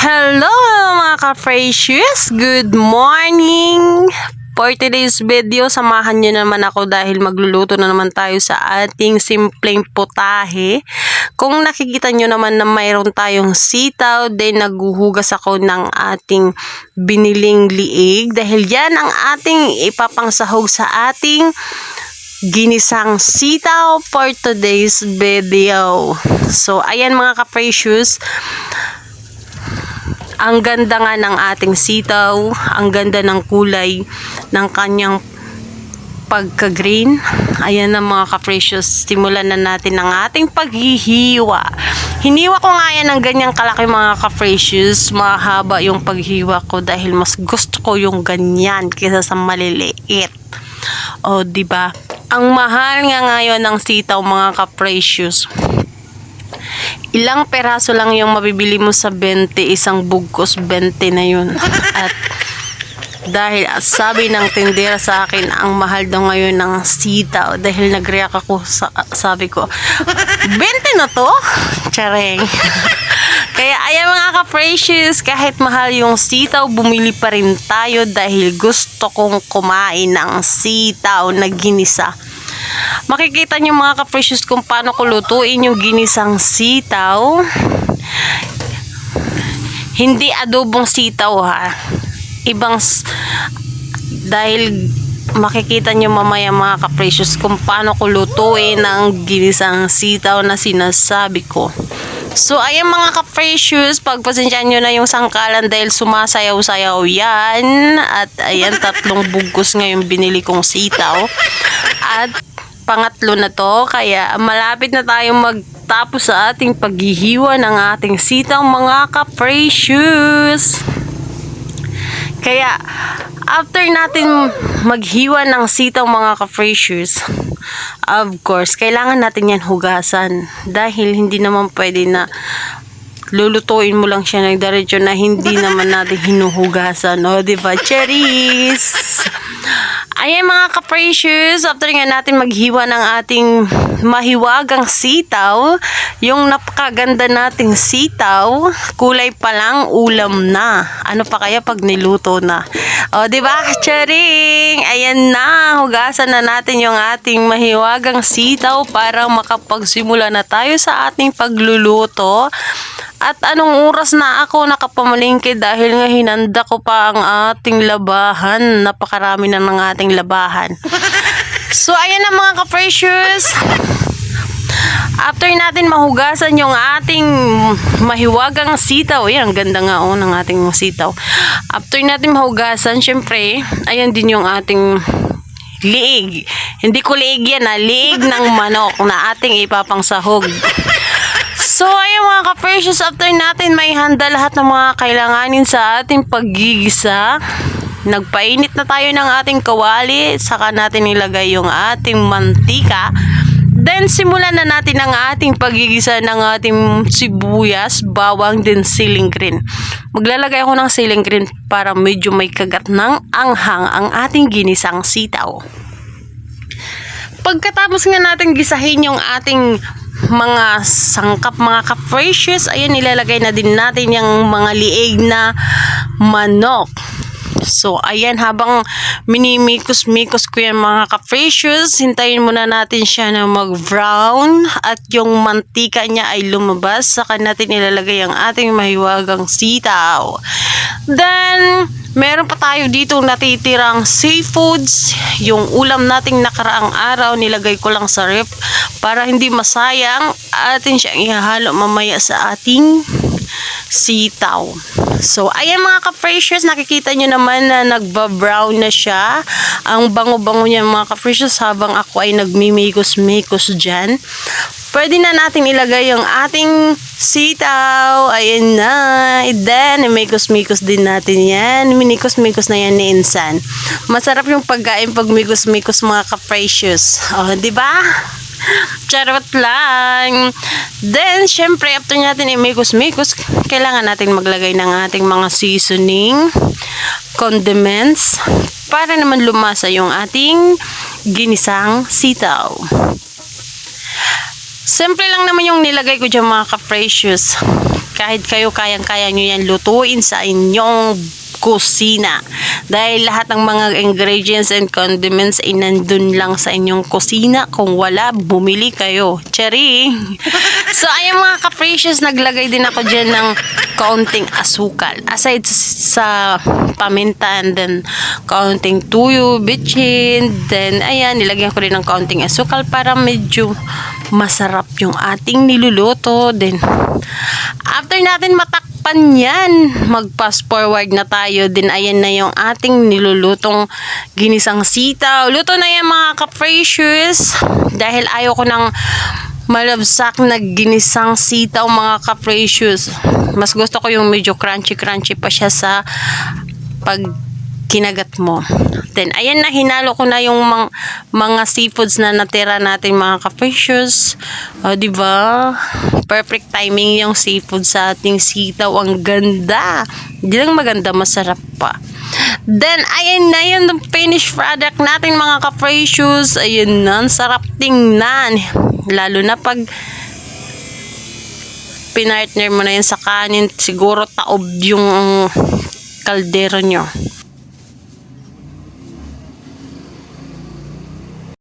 Hello mga ka-precious! Good morning! For today's video, samahan nyo naman ako dahil magluluto na naman tayo sa ating simpleng putahe. Kung nakikita nyo naman na mayroon tayong sitaw, then naghuhugas ako ng ating biniling liig dahil yan ang ating ipapangsahog sa ating ginisang sitaw for today's video. So, ayan mga ka-precious, ang ganda nga ng ating sitaw, ang ganda ng kulay ng kanyang pagka-green. Ayan na mga ka-precious, simulan na natin ang ating paghihiwa. Hiniwa ko nga yan ng ganyang kalaki mga ka-precious, mahaba yung paghiwa ko dahil mas gusto ko yung ganyan kaysa sa maliliit. O diba? Ang mahal nga ngayon ng sitaw mga ka-precious. Ilang peraso lang yung mabibili mo sa 20, isang bugkos 20 na yun. At dahil sabi ng tindera sa akin, ang mahal daw ngayon ng sitaw. Dahil nag-react ako, sabi ko, 20 na to? Tsareng. Kaya ayan mga ka-precious, kahit mahal yung sitaw, bumili pa rin tayo dahil gusto kong kumain ng sitaw na ginisa. Makikita nyo mga ka-precious kung paano ko lutuin yung ginisang sitaw. Hindi adobong sitaw ha. Dahil makikita nyo mamaya mga ka-precious kung paano ko lutuin ang ginisang sitaw na sinasabi ko. So ayan mga ka-precious, pagpasensyaan nyo na yung sangkalan dahil sumasayaw-sayaw yan. At ayan, 3 bugkos ngayon binili kong sitaw. At pangatlo na to, kaya malapit na tayong magtapos sa ating paghihiwa ng ating sitaw mga ka-precious. Kaya after natin maghiwa ng sitaw mga ka-precious, of course kailangan natin yan hugasan dahil hindi naman pwede na lulutuin mo lang siya ng diretso na hindi naman natin hinuhugasan. O diba, cherries? Ayan mga ka-precious, after nga natin maghiwa ng ating mahiwagang sitaw, yung napakaganda nating sitaw, kulay pa lang, ulam na. Ano pa kaya pag niluto na? O diba, charing? Ayan na, hugasan na natin yung ating mahiwagang sitaw para makapagsimula na tayo sa ating pagluluto. At anong oras na ako nakapamalingki dahil nga hinanda ko pa ang ating labahan. Napakarami na ng ating labahan. So ayan na mga ka-precious. After natin mahugasan yung ating mahiwagang sitaw. Ayan, ang ganda nga ng ating sitaw. After natin mahugasan, syempre, ayan din yung ating liig. Hindi ko liig yan liig ng manok na ating ipapangsahog. So, ayun mga ka-precious, after natin may handa lahat ng mga kailanganin sa ating paggigisa, nagpainit na tayo ng ating kawali, saka natin ilagay yung ating mantika. Then, simulan na natin ang ating paggigisa ng ating sibuyas, bawang, din siling green. Maglalagay ako ng siling green para medyo may kagat ng anghang ang ating ginisang sitaw. Pagkatapos nga natin gisahin yung ating mga sangkap mga ka-precious, ayan, nilalagay na din natin yung mga liig na manok. So ayan, habang minimikos-mikos ko yan mga ka-precious, hintayin muna natin siya na mag-brown at yung mantika niya ay lumabas, saka natin nilalagay ang ating mahiwagang sitaw. Then meron pa tayo dito natitirang seafoods. Yung ulam nating nakaraang araw, nilagay ko lang sa ref para hindi masayang. Atin siyang ihahalo mamaya sa ating sitaw. So, ayan mga ka-precious, nakikita nyo naman na nagba-brown na siya. Ang bango-bango niya mga ka-precious habang ako ay nagmimikos-mikos dyan. Pwede na natin ilagay yung ating sitaw. Ayan na. Then, mikos-mikos din natin yan. Minikos-mikos na yan ni Insan. Masarap yung pagkain pag mikos-mikos mga ka-precious. O, diba? Charot lang. Then, syempre, after natin imikos-mikos, kailangan natin maglagay ng ating mga seasoning, condiments, para naman lumasa yung ating ginisang sitaw. Simple lang naman yung nilagay ko dyan mga ka-precious. kahit kayo kayang-kaya nyo yan lutuin sa inyong kusina. Dahil lahat ng mga ingredients and condiments ay nandun lang sa inyong kusina. Kung wala, bumili kayo. Cherry! So, ayun mga ka-precious, naglagay din ako dyan ng kaunting asukal. Aside sa paminta and then kaunting tuyo, bitchin, then ayan, nilagyan ko rin ng kaunting asukal para medyo masarap yung ating niluluto. Then, after natin matakpan yan, mag-fast forward na tayo. Then, ayan na yung ating nilulutong ginisang sitaw. Luto na yan mga ka-precious. Dahil ayaw ko ng malabsak na ginisang sitaw mga ka-precious. Mas gusto ko yung medyo crunchy pa siya sa pag kinagat mo. Then, ayan na, hinalo ko na yung mga seafoods na natira natin mga ka-precious. O, diba? Perfect timing yung seafood sa ating sitaw. Ang ganda. Hindi lang maganda, masarap pa. Then, ayan na yung finished product natin mga ka-precious. Ayun na, sarap tingnan. Lalo na pag pinartner mo na yun sa kanin, siguro taob yung kaldero nyo.